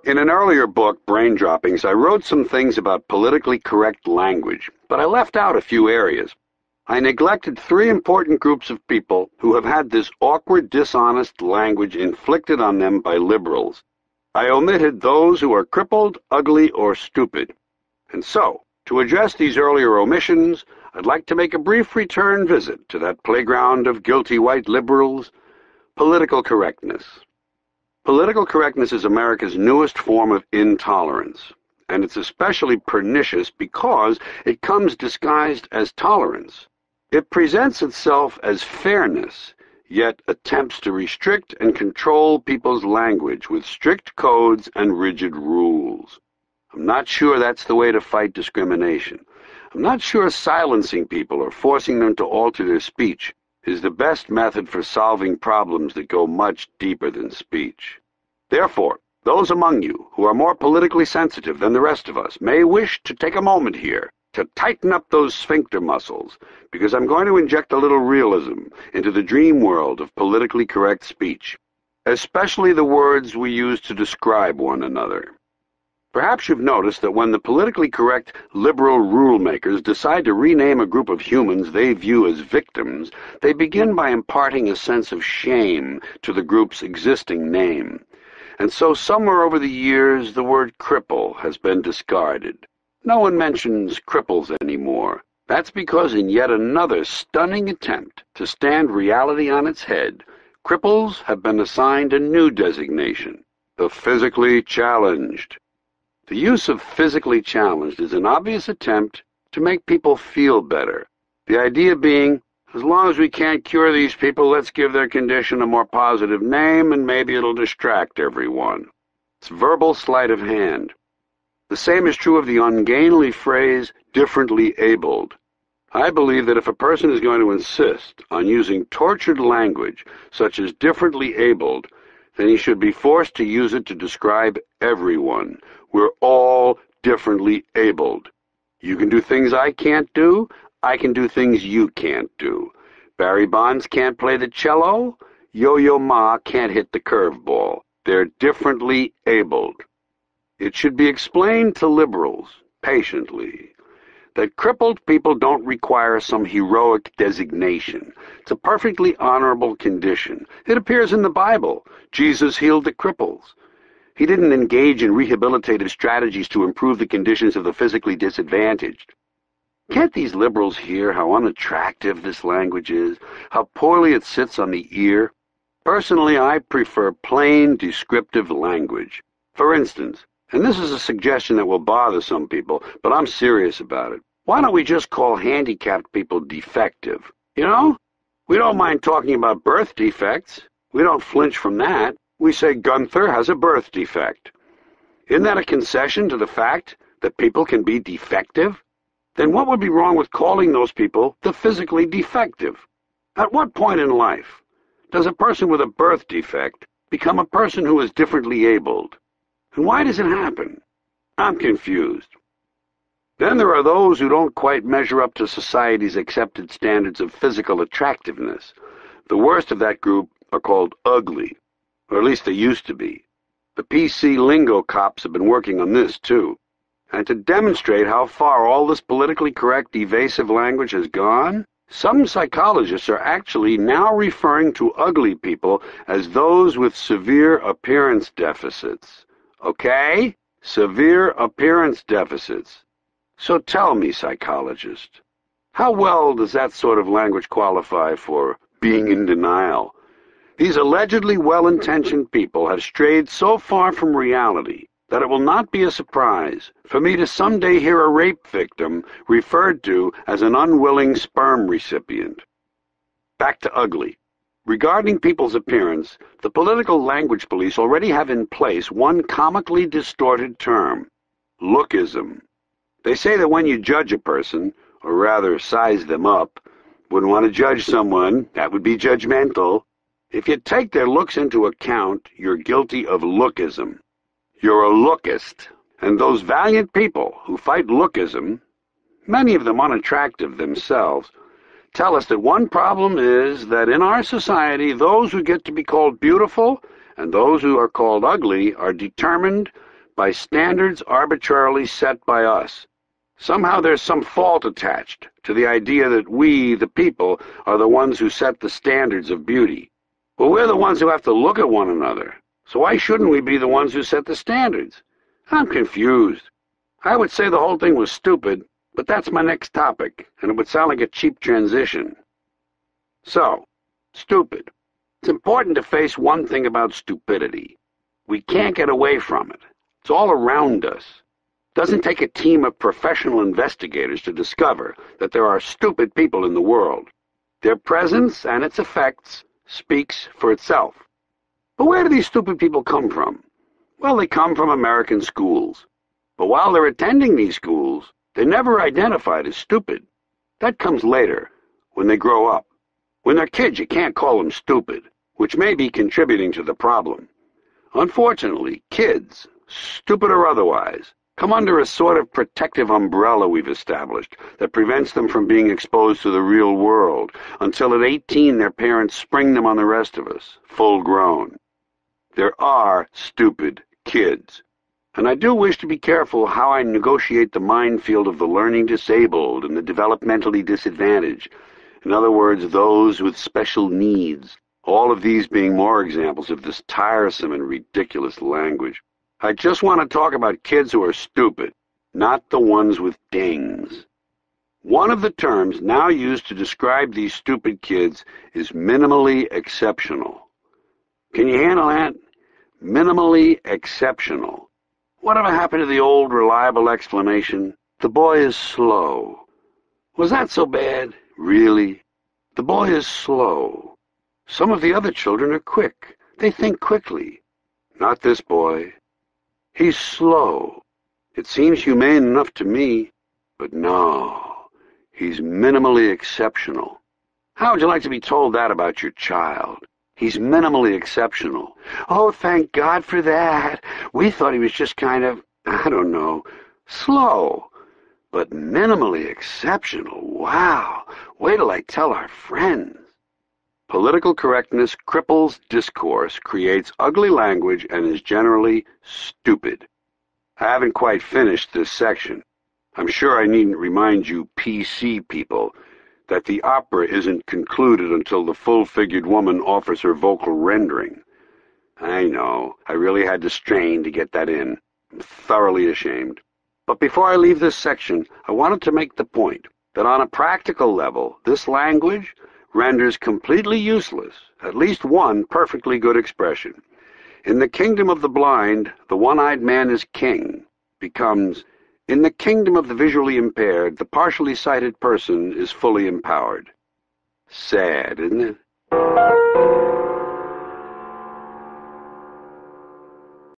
In an earlier book, Brain Droppings, I wrote some things about politically correct language, but I left out a few areas. I neglected three important groups of people who have had this awkward, dishonest language inflicted on them by liberals. I omitted those who are crippled, ugly, or stupid. And so, to address these earlier omissions, I'd like to make a brief return visit to that playground of guilty white liberals, political correctness. Political correctness is America's newest form of intolerance, and it's especially pernicious because it comes disguised as tolerance. It presents itself as fairness, yet attempts to restrict and control people's language with strict codes and rigid rules. I'm not sure that's the way to fight discrimination. I'm not sure silencing people or forcing them to alter their speech is the best method for solving problems that go much deeper than speech. Therefore, those among you who are more politically sensitive than the rest of us may wish to take a moment here to tighten up those sphincter muscles, because I'm going to inject a little realism into the dream world of politically correct speech, especially the words we use to describe one another. Perhaps you've noticed that when the politically correct liberal rule-makers decide to rename a group of humans they view as victims, they begin by imparting a sense of shame to the group's existing name. And so somewhere over the years the word cripple has been discarded. No one mentions cripples anymore. That's because in yet another stunning attempt to stand reality on its head, cripples have been assigned a new designation, the physically challenged. The use of physically challenged is an obvious attempt to make people feel better. The idea being, as long as we can't cure these people, let's give their condition a more positive name and maybe it'll distract everyone. It's verbal sleight of hand. The same is true of the ungainly phrase, differently abled. I believe that if a person is going to insist on using tortured language, such as differently abled, then he should be forced to use it to describe everyone. We're all differently abled. You can do things I can't do. I can do things you can't do. Barry Bonds can't play the cello. Yo-Yo Ma can't hit the curveball. They're differently abled. It should be explained to liberals, patiently, that crippled people don't require some heroic designation. It's a perfectly honorable condition. It appears in the Bible. Jesus healed the cripples. He didn't engage in rehabilitative strategies to improve the conditions of the physically disadvantaged. Can't these liberals hear how unattractive this language is, how poorly it sits on the ear? Personally, I prefer plain, descriptive language. For instance, and this is a suggestion that will bother some people, but I'm serious about it. Why don't we just call handicapped people defective? You know? We don't mind talking about birth defects. We don't flinch from that. We say Gunther has a birth defect. Isn't that a concession to the fact that people can be defective? Then what would be wrong with calling those people the physically defective? At what point in life does a person with a birth defect become a person who is differently abled? And why does it happen? I'm confused. Then there are those who don't quite measure up to society's accepted standards of physical attractiveness. The worst of that group are called ugly, or at least they used to be. The PC lingo cops have been working on this, too. And to demonstrate how far all this politically correct, evasive language has gone, some psychologists are actually now referring to ugly people as those with severe appearance deficits. Okay? Severe appearance deficits. So tell me, psychologist, how well does that sort of language qualify for being in denial? These allegedly well-intentioned people have strayed so far from reality that it will not be a surprise for me to someday hear a rape victim referred to as an unwilling sperm recipient. Back to ugly. Regarding people's appearance, the political language police already have in place one comically distorted term, lookism. They say that when you judge a person, or rather size them up, wouldn't want to judge someone, that would be judgmental. If you take their looks into account, you're guilty of lookism. You're a lookist, and those valiant people who fight lookism, many of them unattractive themselves, tell us that one problem is that in our society, those who get to be called beautiful and those who are called ugly are determined by standards arbitrarily set by us. Somehow there's some fault attached to the idea that we, the people, are the ones who set the standards of beauty. Well, we're the ones who have to look at one another, so why shouldn't we be the ones who set the standards? I'm confused. I would say the whole thing was stupid, but that's my next topic, and it would sound like a cheap transition. So, stupid. It's important to face one thing about stupidity. We can't get away from it. It's all around us. It doesn't take a team of professional investigators to discover that there are stupid people in the world. Their presence and its effects speaks for itself. But where do these stupid people come from? Well, they come from American schools. But while they're attending these schools, they're never identified as stupid. That comes later, when they grow up. When they're kids, you can't call them stupid, which may be contributing to the problem. Unfortunately, kids, stupid or otherwise, come under a sort of protective umbrella we've established that prevents them from being exposed to the real world until at 18 their parents spring them on the rest of us, full grown. There are stupid kids. And I do wish to be careful how I negotiate the minefield of the learning disabled and the developmentally disadvantaged. In other words, those with special needs. All of these being more examples of this tiresome and ridiculous language. I just want to talk about kids who are stupid, not the ones with dings. One of the terms now used to describe these stupid kids is minimally exceptional. Can you handle that? Minimally exceptional. Whatever happened to the old reliable explanation, the boy is slow? Was that so bad? Really? The boy is slow. Some of the other children are quick. They think quickly. Not this boy. He's slow. It seems humane enough to me, but no, he's minimally exceptional. How would you like to be told that about your child? He's minimally exceptional. Oh, thank God for that. We thought he was just kind of, I don't know, slow. But minimally exceptional, wow. Wait till I tell our friends. Political correctness cripples discourse, creates ugly language, and is generally stupid. I haven't quite finished this section. I'm sure I needn't remind you PC people that the opera isn't concluded until the full-figured woman offers her vocal rendering. I know, I really had to strain to get that in. I'm thoroughly ashamed. But before I leave this section, I wanted to make the point that on a practical level, this language renders completely useless at least one perfectly good expression. In the kingdom of the blind, the one-eyed man is king becomes, in the kingdom of the visually impaired, the partially sighted person is fully empowered. Sad, isn't it?